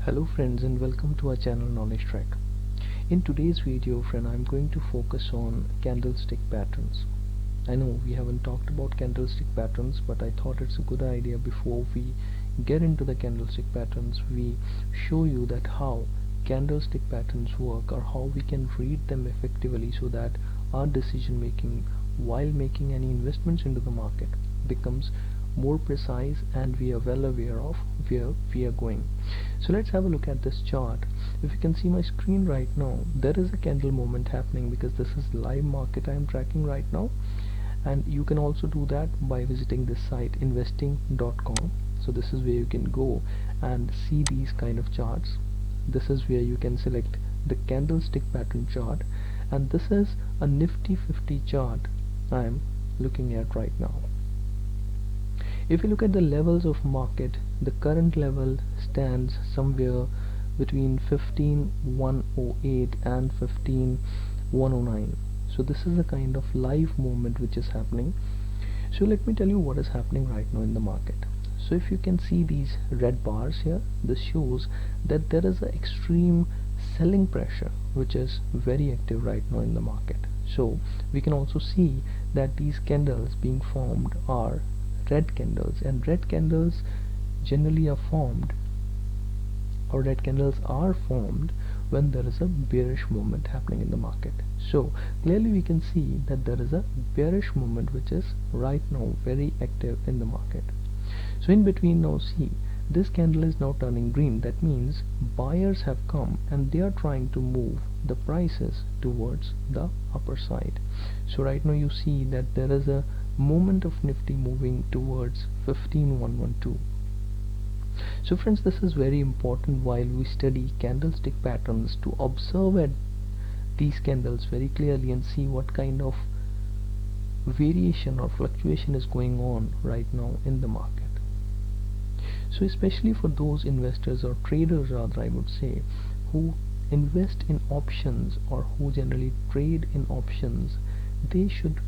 Hello friends, and welcome to our channel Knowledge Track. In today's video I'm going to focus on candlestick patterns. I know we haven't talked about candlestick patterns, but I thought it's a good idea before we get into the candlestick patterns we show you that how candlestick patterns work, or how we can read them effectively so that our decision making while making any investments into the market becomes more precise and we are well aware of where we are going. So let's have a look at this chart. If you can see my screen right now, there is a candle movement happening because this is live market I am tracking right now, and you can also do that by visiting this site investing.com. so this is where you can go and see these kind of charts. This is where you can select the candlestick pattern chart, and this is a Nifty 50 chart I am looking at right now. If you look at the levels of market, the current level stands somewhere between 15,108 and 15,109. So this is a kind of live movement which is happening. So let me tell you what is happening right now in the market. So if you can see these red bars here, this shows that there is an extreme selling pressure which is very active right now in the market. So we can also see that these candles being formed are red candles, and red candles generally are formed, or red candles are formed when there is a bearish movement happening in the market. So clearly we can see that there is a bearish movement which is right now very active in the market. So in between, now see, this candle is now turning green. That means buyers have come and they are trying to move the prices towards the upper side. So right now you see that there is a moment of Nifty moving towards 15,112. So friends, this is very important while we study candlestick patterns, to observe at these candles very clearly and see what kind of variation or fluctuation is going on right now in the market. So especially for those investors or traders rather, I would say, who invest in options or who generally trade in options, they should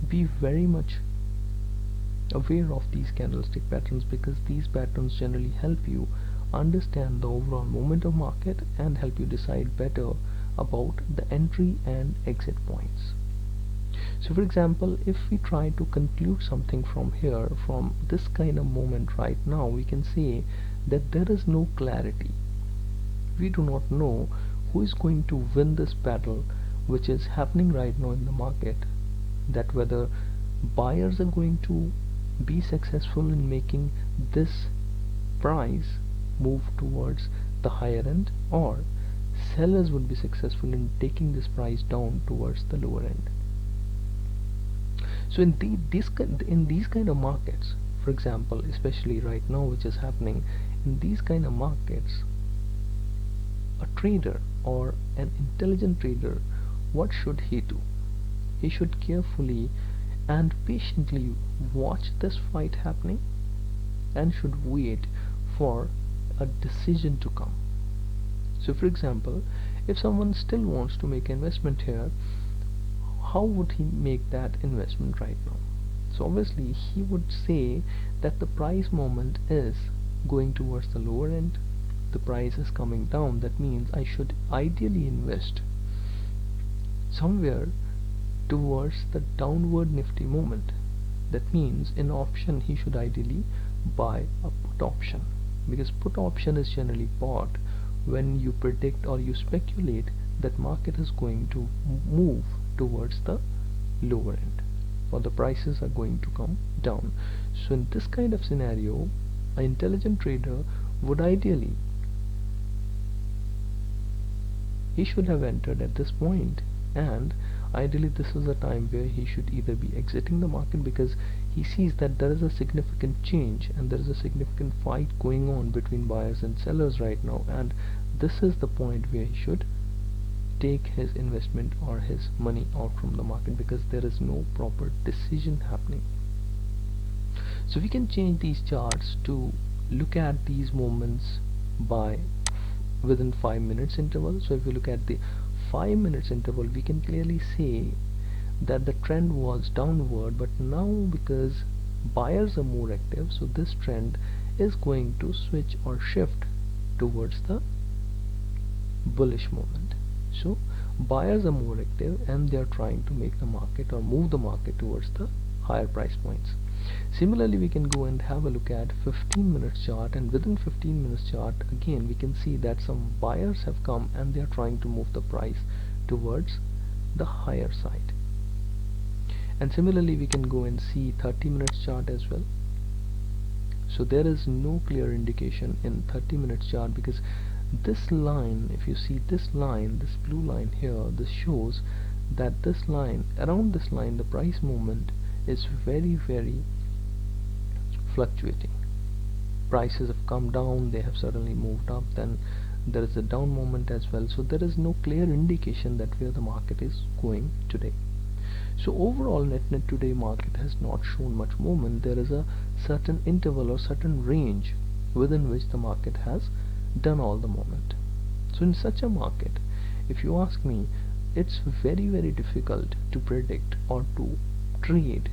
be very much aware of these candlestick patterns, because these patterns generally help you understand the overall movement of market and help you decide better about the entry and exit points. So for example, if we try to conclude something from here, from this kind of movement right now, we can say that there is no clarity. We do not know who is going to win this battle which is happening right now in the market, that whether buyers are going to be successful in making this price move towards the higher end, or sellers would be successful in taking this price down towards the lower end. So in these kind of markets, for example, especially right now which is happening in these kind of markets, a trader or an intelligent trader, what should he do? He should carefully and patiently watch this fight happening and should wait for a decision to come. So for example, if someone still wants to make investment here, how would he make that investment right now? So obviously he would say that the price movement is going towards the lower end, the price is coming down, that means I should ideally invest somewhere towards the downward Nifty movement. That means in option he should ideally buy a put option, because put option is generally bought when you predict or you speculate that market is going to move towards the lower end, or the prices are going to come down. So in this kind of scenario, an intelligent trader would ideally, he should have entered at this point, and ideally this is a time where he should either be exiting the market because he sees that there is a significant change and there is a significant fight going on between buyers and sellers right now, and this is the point where he should take his investment or his money out from the market, because there is no proper decision happening. So we can change these charts to look at these movements by within 5 minutes interval. So if we look at the 5 minutes interval, we can clearly say that the trend was downward, but now because buyers are more active, so this trend is going to switch or shift towards the bullish movement. So buyers are more active and they are trying to make the market or move the market towards the higher price points. Similarly, we can go and have a look at 15 minutes chart, and within 15 minutes chart again we can see that some buyers have come and they are trying to move the price towards the higher side. And similarly we can go and see 30 minutes chart as well. So there is no clear indication in 30 minutes chart, because this line, if you see this line, this blue line here, this shows that this line, around this line, the price movement is very fluctuating. Prices have come down, they have suddenly moved up, then there is a down moment as well. So there is no clear indication that where the market is going today. So overall net today market has not shown much movement. There is a certain interval or certain range within which the market has done all the movement. So in such a market, if you ask me, it's very difficult to predict or to trade,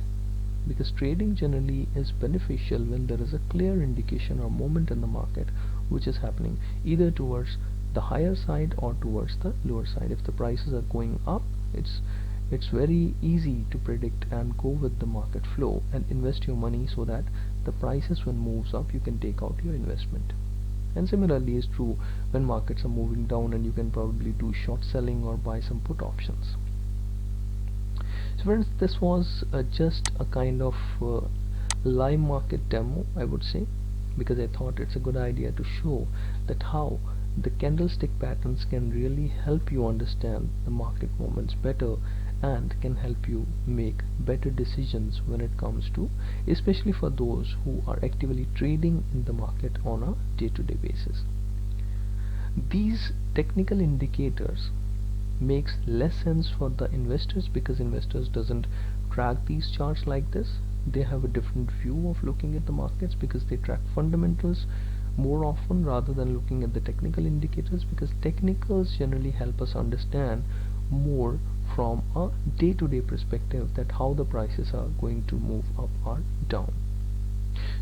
because trading generally is beneficial when there is a clear indication or movement in the market which is happening either towards the higher side or towards the lower side. If the prices are going up, it's very easy to predict and go with the market flow and invest your money, so that the prices when moves up you can take out your investment. And similarly is true when markets are moving down, and you can probably do short selling or buy some put options. So friends, this was just a kind of live market demo, I would say, because I thought it's a good idea to show that how the candlestick patterns can really help you understand the market movements better and can help you make better decisions when it comes to, especially for those who are actively trading in the market on a day-to-day basis. These technical indicators makes less sense for the investors, because investors doesn't track these charts like this. They have a different view of looking at the markets, because they track fundamentals more often rather than looking at the technical indicators, because technicals generally help us understand more from a day-to-day perspective, that how the prices are going to move up or down.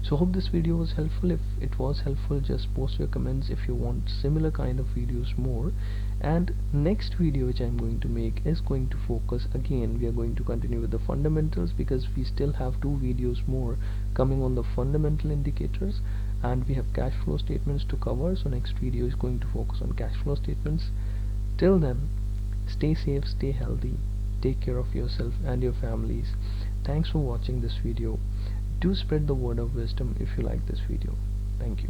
So hope this video was helpful. If it was helpful, just post your comments if you want similar kind of videos more. And next video which I'm going to make is going to focus, again we are going to continue with the fundamentals, because we still have 2 videos more coming on the fundamental indicators, and we have cash flow statements to cover. So next video is going to focus on cash flow statements. Till then, stay safe, stay healthy, take care of yourself and your families. Thanks for watching this video. Do spread the word of wisdom if you like this video. Thank you.